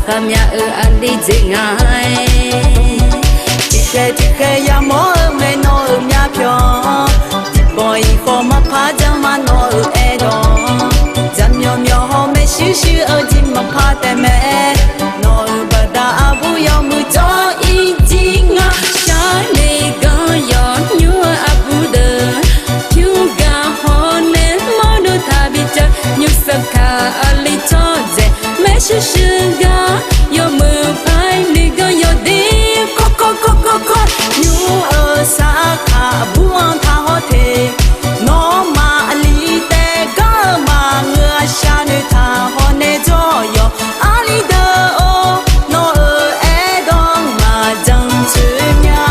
kham nhà ở anh đi dễ ngài chỉ khe ya mô mê nó nhà pyo boy khó mà phá chẳng mà nó e đó chẳng nhỏ ho mê xíu ở chim mà phá tè mẹ nó bà đã bu yo mu cho ý chí ngã cha lê ga yo nhua abu de chu ga ho ne mo do tha bi cha nyu sa kha ali cho je me shi ga yo mu phai ni ga yo đi co nhu ở xa kha buông tha ho thế nó mà li te ga mà ngựa xa nơi tha ho ne cho yo ali de o nó ở e dong mà chẳng chữ nhà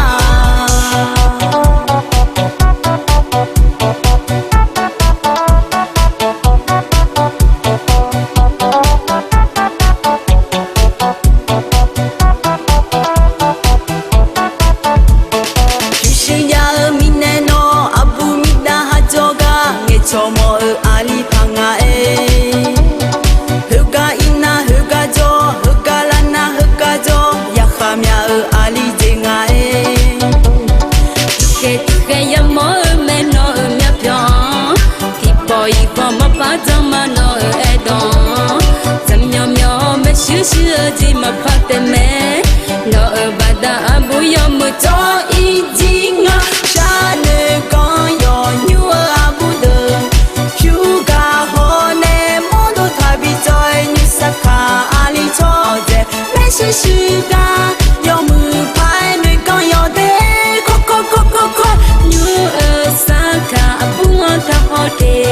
cho mơ ali phanga e huga ina huga jo huga lana huga jo ya khamya ali jenga e ke ya mo me no mya pyo ki boy ko ma pa ma no e don zam myo me shi ji ma pa te me no ba da bu yo mu cho i ji nga sha ne con yo nyu abu de huga ho ne mo do tha bi joy nyu sakha ali cho je me shi ga yo mu pai ne con yo de nyu sa ka bu ta ho te